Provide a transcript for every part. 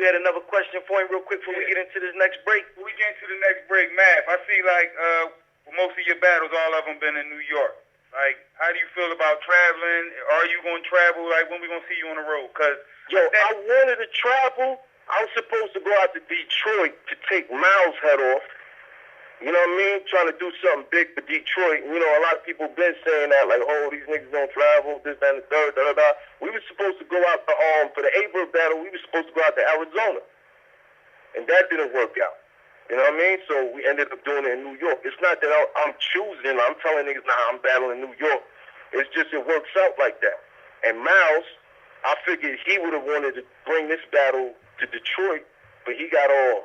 you had another question for him real quick before we get into this next break? Before we get into the next break, Math, I see like most of your battles, all of them been in New York. Like, how do you feel about traveling? Are you going to travel? Like, when we going to see you on the road? Cause I wanted to travel. I was supposed to go out to Detroit to take Miles' head off. You know what I mean? Trying to do something big for Detroit. You know, a lot of people been saying that, like, oh, these niggas don't travel, this, that, and the third, da-da-da. We were supposed to go out for the Aye Verb battle, we were supposed to go out to Arizona. And that didn't work out. You know what I mean? So we ended up doing it in New York. It's not that I'm choosing, I'm telling niggas, nah, I'm battling in New York. It's just it works out like that. And Miles, I figured he would have wanted to bring this battle to Detroit, but he got all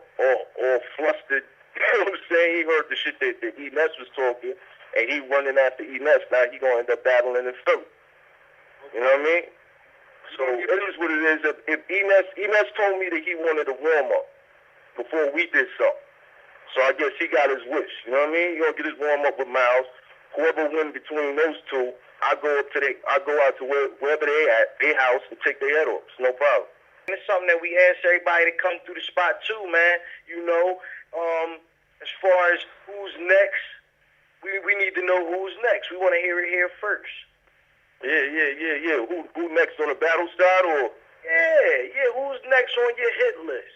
flustered. You know what I'm saying? He heard the shit that E-Ness was talking, and he running after E-Ness. Now he gonna end up battling in Philly. You know what I mean? So it is what it is. If E-Ness told me that he wanted a warm up before we did something, so I guess he got his wish. You know what I mean? He gonna get his warm up with Miles. Whoever win between those two, I go out to wherever they at, their house, and take their head off. It's no problem. It's something that we ask everybody to come through the spot too, man. You know, as far as who's next, we need to know who's next. We want to hear it here first. Yeah. Who next on the battle side or? Yeah. Who's next on your hit list?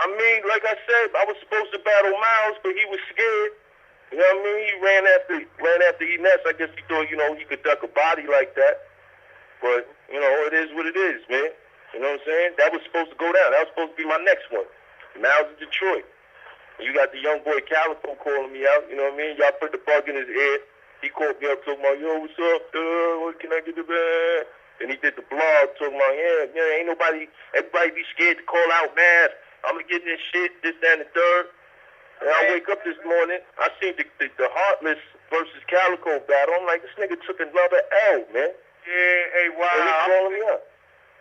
I mean, like I said, I was supposed to battle Miles, but he was scared. You know what I mean? He ran after E-Ness. I guess he thought, you know, he could duck a body like that. But, you know, it is what it is, man. You know what I'm saying? That was supposed to go down. That was supposed to be my next one. Miles in Detroit. You got the young boy Calico calling me out. You know what I mean? Y'all put the bug in his ear. He called me up talking about, yo, what's up, what can I get the band? And he did the blog talking about, yeah, ain't nobody, everybody be scared to call out, man. I'm going to get this shit, this, that, and the third. And I wake up this morning, I seen the Heartless versus Calico battle. I'm like, this nigga took another L, man. Yeah, hey, wow. And he calling me up.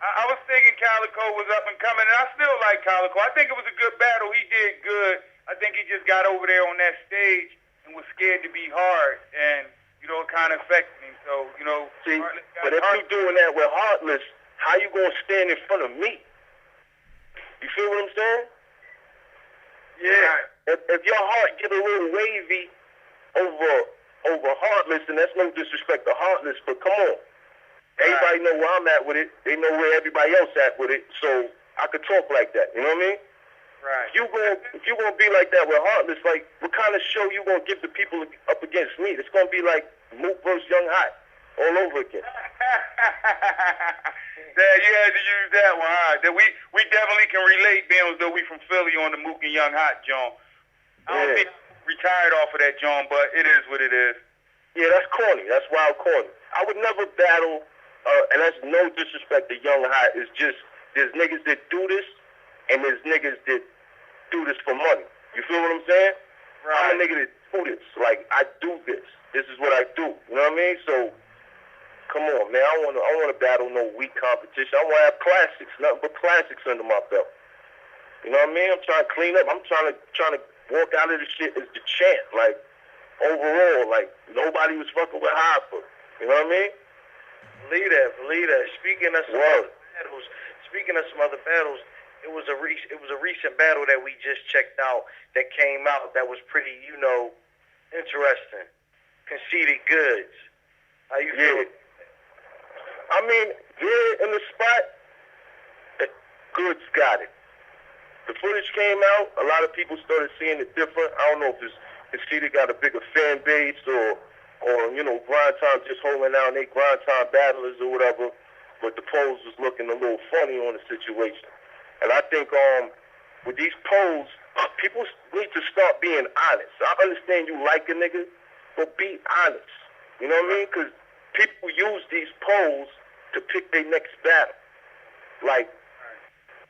I was thinking Calico was up and coming, and I still like Calico. I think it was a good battle. He did good. I think he just got over there on that stage and was scared to be hard, and, you know, it kind of affected him. So, you know. See, but if you doing that with Heartless, how you going to stand in front of me? You feel what I'm saying? Yeah. If your heart get a little wavy over Heartless, and that's no disrespect to Heartless, but come on. Everybody know where I'm at with it. They know where everybody else at with it. So I could talk like that. You know what I mean? Right. If you gonna be like that with Heartless, like what kind of show you gonna give the people up against me? It's gonna be like Mook versus Young Hot all over again. Yeah, you had to use that one, huh? That we definitely can relate, being though we from Philly on the Mook and Young Hot, John. I don't think retired off of that, John, but it is what it is. Yeah, that's corny. That's wild corny. I would never battle, and that's no disrespect to Young Hot. It's just there's niggas that do this, and there's niggas that do this for money. You feel what I'm saying? Right. I'm a nigga that do this. Like, I do this. This is what I do. You know what I mean? So, come on, man. I don't want to battle no weak competition. I want to have classics, nothing but classics under my belt. You know what I mean? I'm trying to clean up. I'm trying to walk out of this shit as the champ. Like, overall, like, nobody was fucking with Hoffa. You know what I mean? Believe that. Speaking of some other battles, it was a recent battle that we just checked out that came out that was pretty, you know, interesting. Conceited Goods. How you feel? I mean, in the spot, Goods got it. The footage came out, a lot of people started seeing it different. I don't know if it's Conceited got a bigger fan base or you know, Grindtime just holding out they Grindtime battlers or whatever, but the polls was looking a little funny on the situation. And I think with these polls, people need to start being honest. I understand you like a nigga, but be honest. You know what I mean? Because people use these polls to pick their next battle. Like,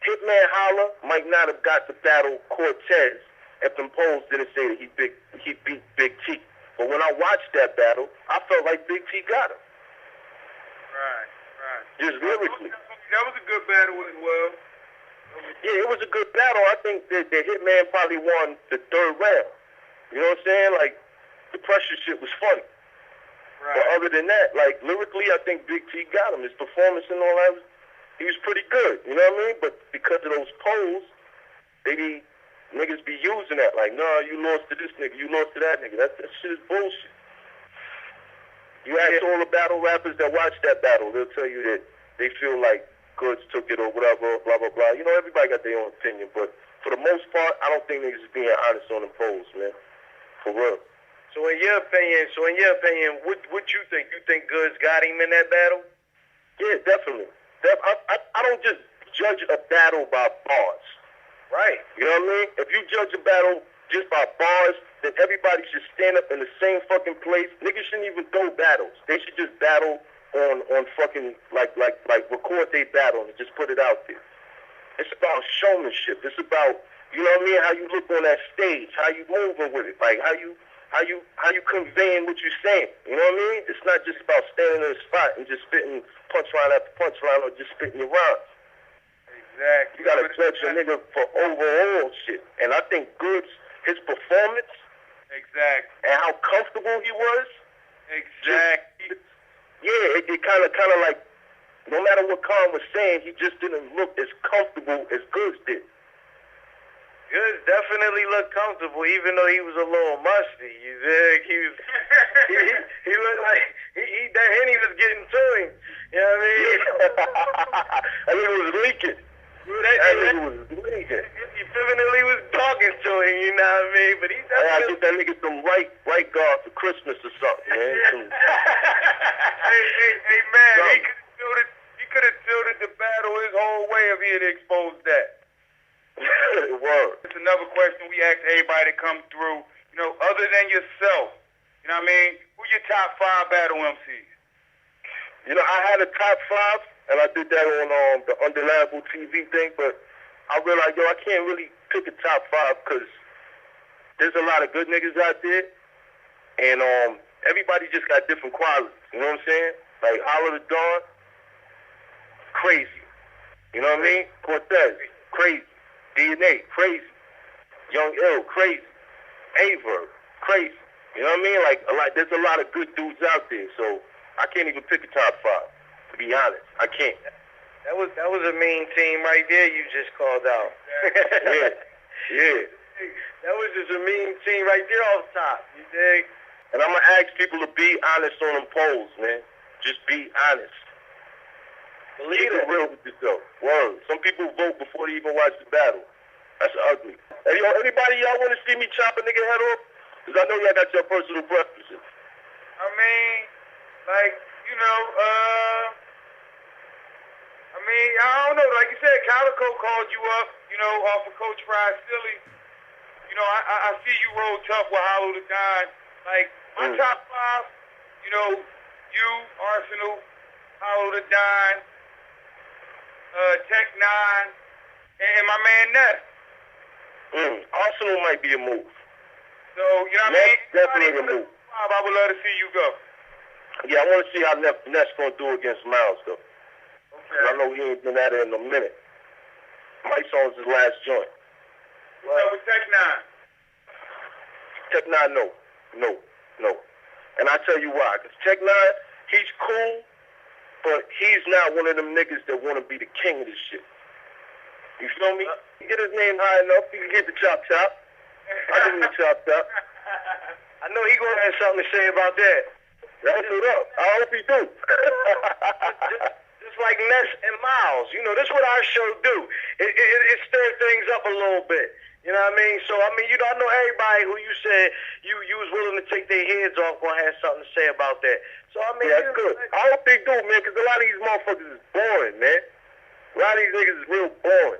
Hitman Holla might not have got to battle Cortez if them polls didn't say that he beat Big T. But when I watched that battle, I felt like Big T got him. Right. Just lyrically. That was a good battle as well. Yeah, it was a good battle. I think that the Hitman probably won the third round. You know what I'm saying? Like, the pressure shit was funny. Right. But other than that, like, lyrically, I think Big T got him. His performance and all that, he was pretty good, you know what I mean? But because of those polls, niggas be using that, like, nah, you lost to this nigga, you lost to that nigga. That shit is bullshit. You ask all the battle rappers that watch that battle, they'll tell you that they feel like Goods took it or whatever, blah, blah, blah. You know, everybody got their own opinion, but for the most part, I don't think niggas is being honest on the polls, man. For real. So in your opinion, what you think? You think Goods got him in that battle? Yeah, definitely. I don't just judge a battle by bars. Right. You know what I mean? If you judge a battle just by bars, then everybody should stand up in the same fucking place. Niggas shouldn't even throw battles. They should just battle on fucking like record their battle and just put it out there. It's about showmanship. It's about, you know what I mean, how you look on that stage, how you moving with it, like how you conveying what you're saying. You know what I mean? It's not just about standing in a spot and just spitting punchline after punchline or just spitting your rhymes. Exactly. You gotta judge a nigga for overall shit. And I think Goods, his performance, exactly, and how comfortable he was, exactly. Yeah, it kind of like, no matter what Khan was saying, he just didn't look as comfortable as Goods did. Goods definitely looked comfortable, even though he was a little musty. You think he was? he looked like that Henny was getting to him. You know what I mean? I mean, it was leaking. He definitely was talking to him. You know what I mean? But he definitely. I get that nigga some right guard for Christmas or something, man. Hey, man, he could have tilted the battle his whole way if he had exposed that. Word. It's another question we ask everybody that comes through. You know, other than yourself, you know what I mean? Who your top 5 battle MCs? You know, I had a top 5, and I did that on the Undeniable TV thing, but I realized, I can't really pick a top 5 because there's a lot of good niggas out there, and everybody just got different qualities. You know what I'm saying? Like Holler the Dawn, crazy. You know what I mean? Cortez, crazy. DNA, crazy. Young Ill, crazy. Aye Verb, crazy. You know what I mean? Like there's a lot of good dudes out there, so I can't even pick a top 5. To be honest, I can't. That was a mean team right there. You just called out. Yeah. That was just a mean team right there off top. You dig? And I'm gonna ask people to be honest on them polls, man. Just be honest. Keep it real with yourself. Word. Some people vote before they even watch the battle. That's ugly. Hey, anybody y'all want to see me chop a nigga head off? Because I know y'all got your personal preferences. I mean, like, you know, I don't know. Like you said, Calico called you up, you know, off of Coach Fras Silly. You know, I see you roll tough with Hollow the Don. Like, my top 5, you know, you, Arsenal, Hollow the Don, Tech 9, and my man Ness. Arsenal might be a move. So, you know what I mean? Definitely a move. I would love to see you go. Yeah, I want to see how Ness going to do against Miles, though. Okay. I know he ain't been at it in a minute. Mike's on his last joint. What's up with Tech 9? Tech 9, no. And I tell you why. Because Tech 9, he's cool, but he's not one of them niggas that want to be the king of this shit. You feel me? He get his name high enough, he can get the chop. I give him the chop. I know he gonna have something to say about that. That's it up. I hope he do. Just like Ness and Miles. You know, that's what our show do. It stirs things up a little bit. You know what I mean? So, I mean, you know, I know everybody who you said you was willing to take their heads off gonna have something to say about that. So, I mean, yeah, that's good. I hope they do, man, because a lot of these motherfuckers is boring, man. A lot of these niggas is real boring.